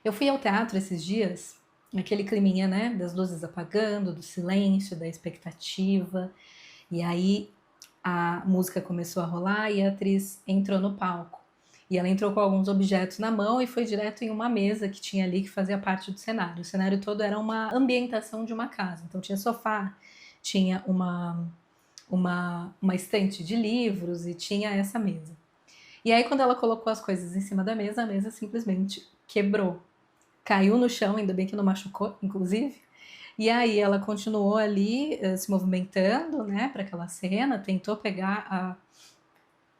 Eu fui ao teatro esses dias, aquele climinha, né, das luzes apagando, do silêncio, da expectativa, e aí a música começou a rolar e a atriz entrou no palco. E ela entrou com alguns objetos na mão e foi direto em uma mesa que tinha ali que fazia parte do cenário. O cenário todo era uma ambientação de uma casa. Então tinha sofá, tinha uma estante de livros e tinha essa mesa. E aí, quando ela colocou as coisas em cima da mesa, a mesa simplesmente quebrou. Caiu no chão, ainda bem que não machucou, inclusive. E aí ela continuou ali se movimentando, né, para aquela cena, tentou pegar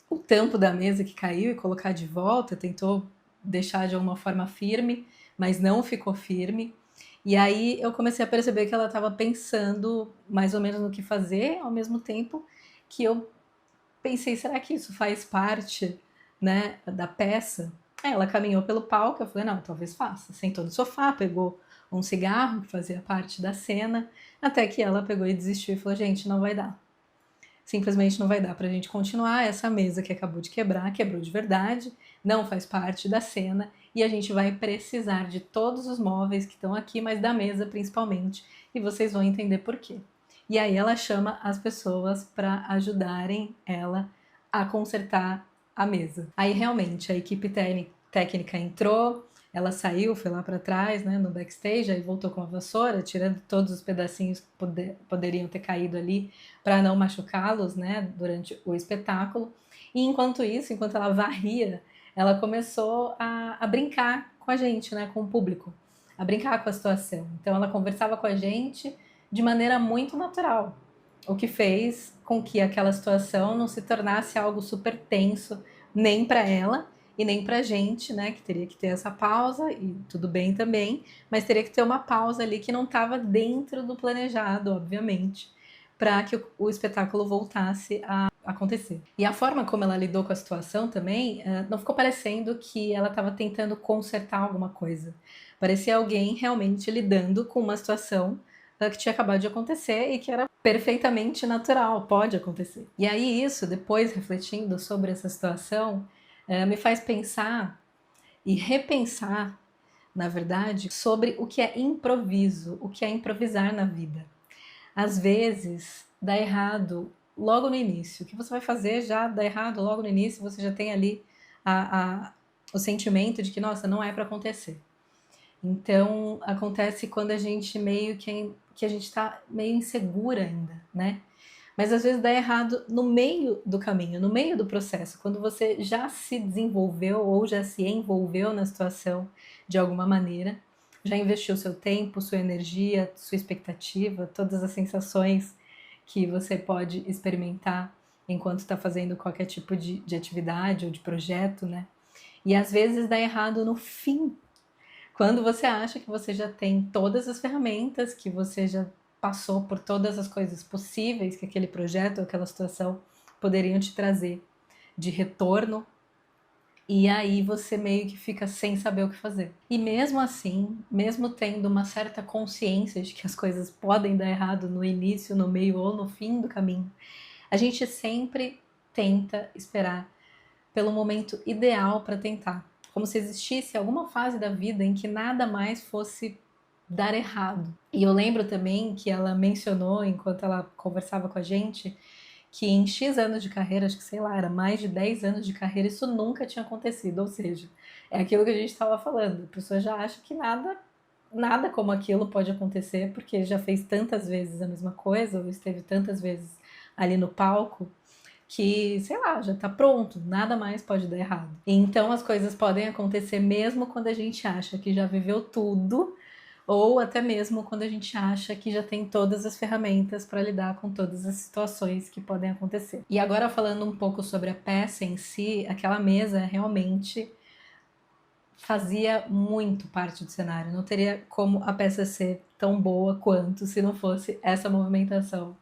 o tampo da mesa que caiu e colocar de volta, tentou deixar de alguma forma firme, mas não ficou firme. E aí eu comecei a perceber que ela estava pensando mais ou menos no que fazer, ao mesmo tempo que eu pensei, será que isso faz parte, né, da peça? Aí ela caminhou pelo palco, eu falei, não, talvez faça. Sentou no sofá, pegou um cigarro que fazia parte da cena, até que ela pegou e desistiu e falou, gente, não vai dar. Simplesmente não vai dar pra gente continuar. Essa mesa que acabou de quebrar, quebrou de verdade, não faz parte da cena e a gente vai precisar de todos os móveis que estão aqui, mas da mesa principalmente, e vocês vão entender por quê. E aí ela chama as pessoas para ajudarem ela a consertar a mesa. Aí realmente a equipe técnica entrou, ela saiu, foi lá para trás, né, no backstage, aí voltou com a vassoura, tirando todos os pedacinhos que poderiam ter caído ali para não machucá-los, né, durante o espetáculo. E enquanto isso, enquanto ela varria, ela começou a brincar com a gente, né, com o público, a brincar com a situação. Então ela conversava com a gente de maneira muito natural, o que fez com que aquela situação não se tornasse algo super tenso nem para ela e nem para a gente, né, que teria que ter essa pausa, e tudo bem também, mas teria que ter uma pausa ali que não estava dentro do planejado, obviamente, para que o espetáculo voltasse a acontecer. E a forma como ela lidou com a situação também, não ficou parecendo que ela estava tentando consertar alguma coisa. Parecia alguém realmente lidando com uma situação que tinha acabado de acontecer e que era perfeitamente natural, pode acontecer. E aí isso, depois refletindo sobre essa situação, me faz pensar e repensar, na verdade, sobre o que é improviso, o que é improvisar na vida. Às vezes dá errado logo no início. O que você vai fazer já dá errado logo no início, você já tem ali o sentimento de que, nossa, não é para acontecer. Então, acontece quando a gente meio que a gente está meio insegura ainda, né? Mas às vezes dá errado no meio do caminho, no meio do processo, quando você já se desenvolveu ou já se envolveu na situação de alguma maneira, já investiu seu tempo, sua energia, sua expectativa, todas as sensações que você pode experimentar enquanto está fazendo qualquer tipo de atividade ou de projeto, né? E às vezes dá errado no fim, quando você acha que você já tem todas as ferramentas, que você já passou por todas as coisas possíveis que aquele projeto ou aquela situação poderiam te trazer de retorno, e aí você meio que fica sem saber o que fazer. E mesmo assim, mesmo tendo uma certa consciência de que as coisas podem dar errado no início, no meio ou no fim do caminho, a gente sempre tenta esperar pelo momento ideal para tentar. Como se existisse alguma fase da vida em que nada mais fosse dar errado. E eu lembro também que ela mencionou, enquanto ela conversava com a gente, que em X anos de carreira, acho que sei lá, era mais de 10 anos de carreira, isso nunca tinha acontecido. Ou seja, é aquilo que a gente estava falando. A pessoa já acha que nada como aquilo pode acontecer, porque já fez tantas vezes a mesma coisa, ou esteve tantas vezes ali no palco, que, sei lá, já tá pronto, nada mais pode dar errado. Então as coisas podem acontecer mesmo quando a gente acha que já viveu tudo, ou até mesmo quando a gente acha que já tem todas as ferramentas para lidar com todas as situações que podem acontecer. E agora falando um pouco sobre a peça em si, aquela mesa realmente fazia muito parte do cenário. Não teria como a peça ser tão boa quanto se não fosse essa movimentação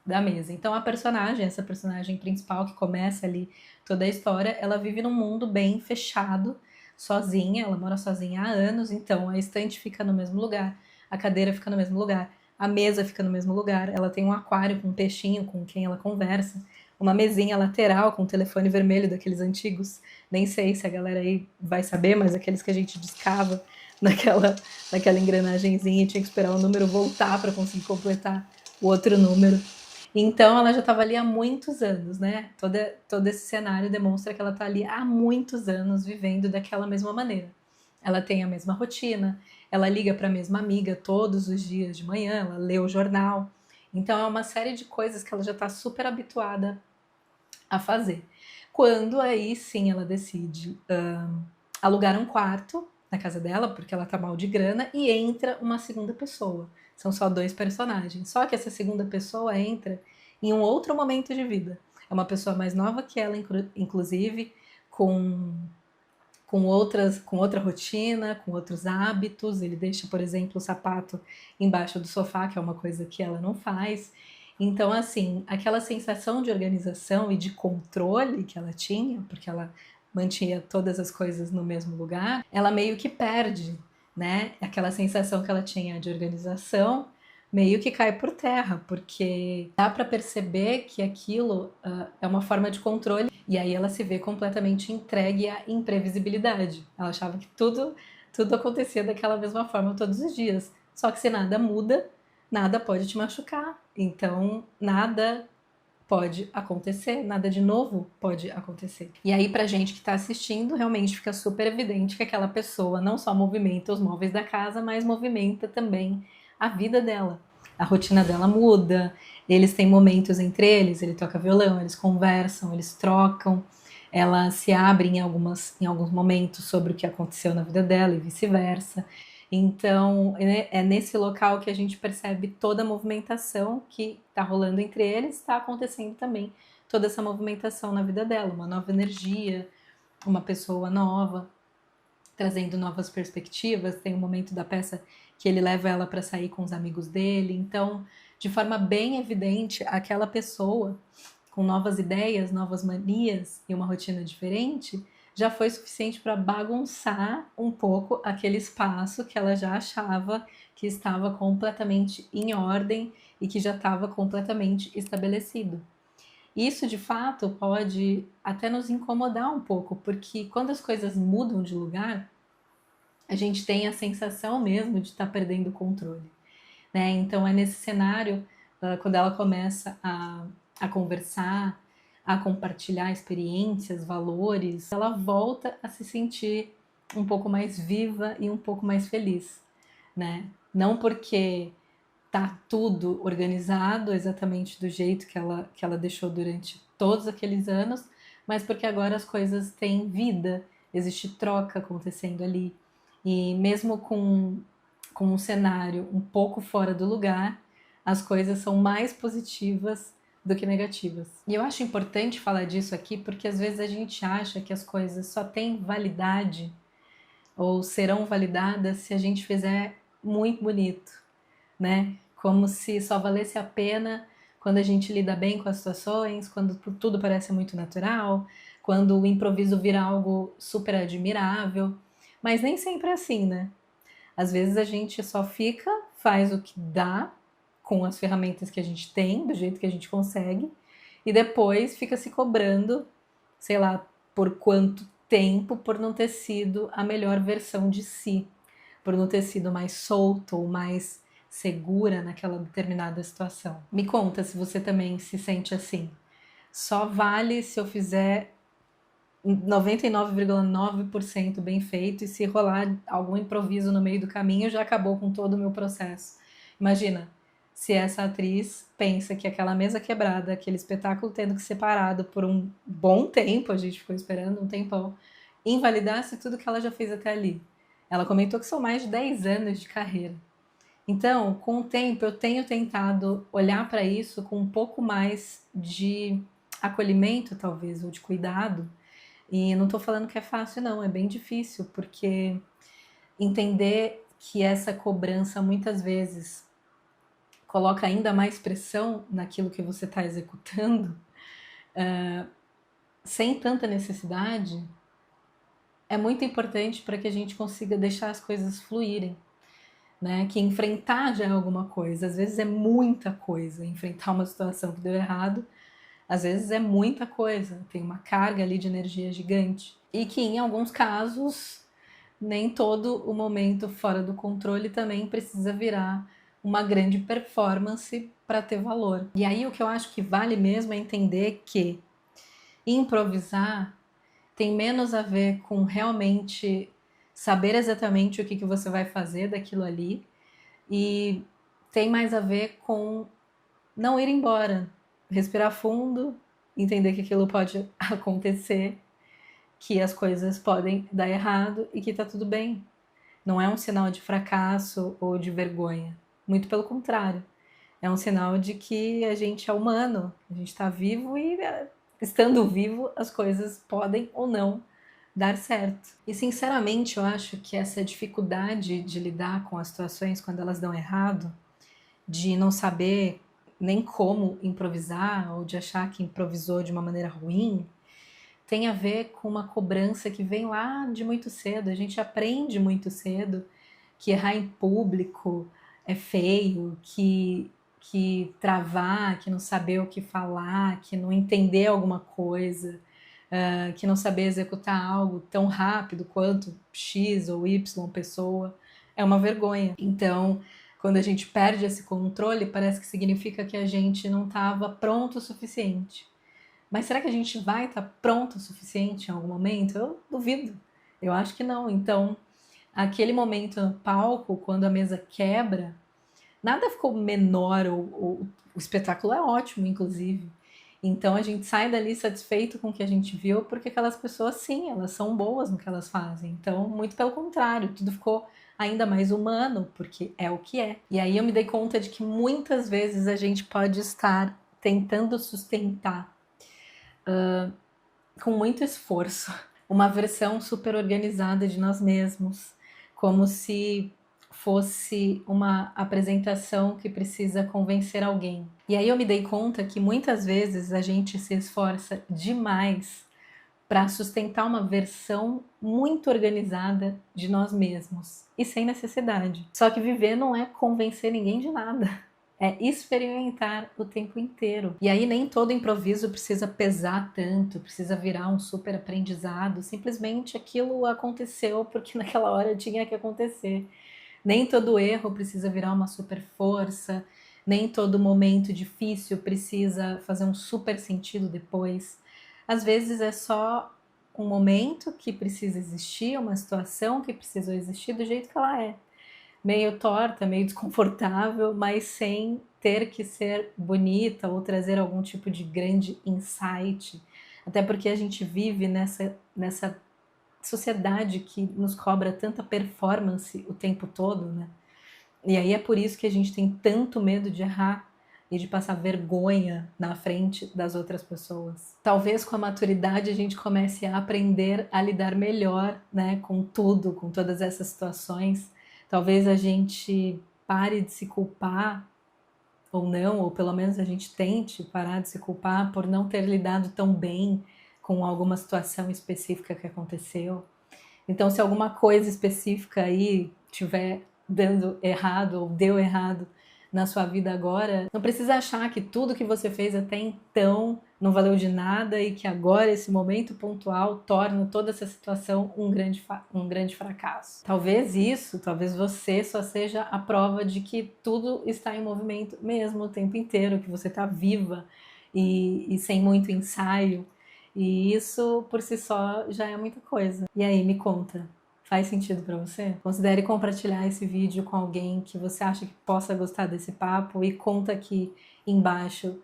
da mesa. Então a personagem, essa personagem principal que começa ali toda a história, ela vive num mundo bem fechado, sozinha, ela mora sozinha há anos, então a estante fica no mesmo lugar, a cadeira fica no mesmo lugar, a mesa fica no mesmo lugar, ela tem um aquário com um peixinho com quem ela conversa, uma mesinha lateral com um telefone vermelho daqueles antigos, nem sei se a galera aí vai saber, mas aqueles que a gente discava naquela, naquela engrenagenzinha e tinha que esperar o número voltar para conseguir completar o outro número. Então ela já estava ali há muitos anos, né? Todo esse cenário demonstra que ela está ali há muitos anos vivendo daquela mesma maneira. Ela tem a mesma rotina, ela liga para a mesma amiga todos os dias de manhã, ela lê o jornal. Então é uma série de coisas que ela já está super habituada a fazer. Quando aí sim ela decide alugar um quarto na casa dela, porque ela tá mal de grana, e entra uma segunda pessoa. São só dois personagens. Só que essa segunda pessoa entra em um outro momento de vida. É uma pessoa mais nova que ela, inclusive, com com outra rotina, com outros hábitos. Ele deixa, por exemplo, o sapato embaixo do sofá, que é uma coisa que ela não faz. Então, assim, aquela sensação de organização e de controle que ela tinha, porque ela mantinha todas as coisas no mesmo lugar, ela meio que perde, né? Aquela sensação que ela tinha de organização meio que cai por terra, porque dá para perceber que aquilo é uma forma de controle e aí ela se vê completamente entregue à imprevisibilidade. Ela achava que tudo acontecia daquela mesma forma todos os dias. Só que se nada muda, nada pode te machucar. Então, nada pode acontecer, nada de novo pode acontecer. E aí, pra gente que tá assistindo, realmente fica super evidente que aquela pessoa não só movimenta os móveis da casa, mas movimenta também a vida dela. A rotina dela muda, eles têm momentos entre eles, ele toca violão, eles conversam, eles trocam, ela se abre em alguns momentos sobre o que aconteceu na vida dela e vice-versa. Então, é nesse local que a gente percebe toda a movimentação que está rolando entre eles, está acontecendo também toda essa movimentação na vida dela, uma nova energia, uma pessoa nova, trazendo novas perspectivas. Tem um momento da peça que ele leva ela para sair com os amigos dele. Então, de forma bem evidente, aquela pessoa com novas ideias, novas manias e uma rotina diferente já foi suficiente para bagunçar um pouco aquele espaço que ela já achava que estava completamente em ordem e que já estava completamente estabelecido. Isso de fato pode até nos incomodar um pouco, porque quando as coisas mudam de lugar, a gente tem a sensação mesmo de estar perdendo o controle, né? Então é nesse cenário, quando ela começa a conversar, a compartilhar experiências, valores, ela volta a se sentir um pouco mais viva e um pouco mais feliz, né? Não porque tá tudo organizado exatamente do jeito que ela deixou durante todos aqueles anos, mas porque agora as coisas têm vida, existe troca acontecendo ali. E mesmo com um cenário um pouco fora do lugar, as coisas são mais positivas do que negativas. E eu acho importante falar disso aqui porque às vezes a gente acha que as coisas só têm validade ou serão validadas se a gente fizer muito bonito, né? Como se só valesse a pena quando a gente lida bem com as situações, quando tudo parece muito natural, quando o improviso vira algo super admirável. Mas nem sempre é assim, né? Às vezes a gente só fica, faz o que dá com as ferramentas que a gente tem, do jeito que a gente consegue, e depois fica se cobrando, sei lá, por quanto tempo, por não ter sido a melhor versão de si, por não ter sido mais solto ou mais segura naquela determinada situação. Me conta se você também se sente assim. Só vale se eu fizer 99,9% bem feito e se rolar algum improviso no meio do caminho já acabou com todo o meu processo. Imagina se essa atriz pensa que aquela mesa quebrada, aquele espetáculo tendo que ser parado por um bom tempo, a gente ficou esperando um tempão, invalidasse tudo que ela já fez até ali. Ela comentou que são mais de 10 anos de carreira. Então, com o tempo, eu tenho tentado olhar para isso com um pouco mais de acolhimento, talvez, ou de cuidado. E não estou falando que é fácil, não, é bem difícil, porque entender que essa cobrança muitas vezes coloca ainda mais pressão naquilo que você está executando, sem tanta necessidade, é muito importante para que a gente consiga deixar as coisas fluírem. Né? Que enfrentar já é alguma coisa, às vezes é muita coisa, enfrentar uma situação que deu errado, às vezes é muita coisa, tem uma carga ali de energia gigante. E que em alguns casos nem todo o momento fora do controle também precisa virar uma grande performance para ter valor. E aí o que eu acho que vale mesmo é entender que improvisar tem menos a ver com realmente saber exatamente o que você vai fazer daquilo ali e tem mais a ver com não ir embora, respirar fundo, entender que aquilo pode acontecer, que as coisas podem dar errado e que tá tudo bem. Não é um sinal de fracasso ou de vergonha. Muito pelo contrário. É um sinal de que a gente é humano, a gente está vivo e, estando vivo, as coisas podem ou não dar certo. E, sinceramente, eu acho que essa dificuldade de lidar com as situações quando elas dão errado, de não saber nem como improvisar ou de achar que improvisou de uma maneira ruim, tem a ver com uma cobrança que vem lá de muito cedo. A gente aprende muito cedo que errar em público é feio, que travar, que não saber o que falar, que não entender alguma coisa, que não saber executar algo tão rápido quanto X ou Y pessoa é uma vergonha. Então, quando a gente perde esse controle, parece que significa que a gente não estava pronto o suficiente. Mas será que a gente vai estar pronto o suficiente em algum momento? Eu duvido. Eu acho que não. Então, aquele momento no palco, quando a mesa quebra, nada ficou menor, o espetáculo é ótimo, inclusive. Então a gente sai dali satisfeito com o que a gente viu, porque aquelas pessoas, sim, elas são boas no que elas fazem. Então, muito pelo contrário, tudo ficou ainda mais humano, porque é o que é. E aí eu me dei conta de que muitas vezes a gente pode estar tentando sustentar com muito esforço uma versão super organizada de nós mesmos, como se fosse uma apresentação que precisa convencer alguém. E aí eu me dei conta que muitas vezes a gente se esforça demais para sustentar uma versão muito organizada de nós mesmos e sem necessidade. Só que viver não é convencer ninguém de nada. É experimentar o tempo inteiro. E aí nem todo improviso precisa pesar tanto, precisa virar um super aprendizado. Simplesmente aquilo aconteceu porque naquela hora tinha que acontecer. Nem todo erro precisa virar uma super força, nem todo momento difícil precisa fazer um super sentido depois. Às vezes é só um momento que precisa existir, uma situação que precisou existir do jeito que ela é. Meio torta, meio desconfortável, mas sem ter que ser bonita ou trazer algum tipo de grande insight. Até porque a gente vive nessa sociedade que nos cobra tanta performance o tempo todo, né? E aí é por isso que a gente tem tanto medo de errar e de passar vergonha na frente das outras pessoas. Talvez com a maturidade a gente comece a aprender a lidar melhor, né, com tudo, com todas essas situações. Talvez a gente pare de se culpar ou não, ou pelo menos a gente tente parar de se culpar por não ter lidado tão bem com alguma situação específica que aconteceu. Então, se alguma coisa específica aí tiver dando errado ou deu errado na sua vida agora, não precisa achar que tudo que você fez até então não valeu de nada e que agora esse momento pontual torna toda essa situação um grande fracasso. Talvez você só seja a prova de que tudo está em movimento mesmo o tempo inteiro, que você está viva e sem muito ensaio. E isso por si só já é muita coisa. E aí, me conta, faz sentido para você? Considere compartilhar esse vídeo com alguém que você acha que possa gostar desse papo e conta aqui embaixo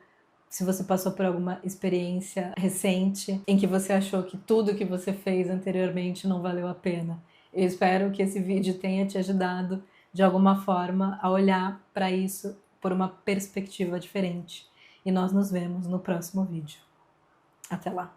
se você passou por alguma experiência recente em que você achou que tudo que você fez anteriormente não valeu a pena. Eu espero que esse vídeo tenha te ajudado de alguma forma a olhar para isso por uma perspectiva diferente. E nós nos vemos no próximo vídeo. Até lá!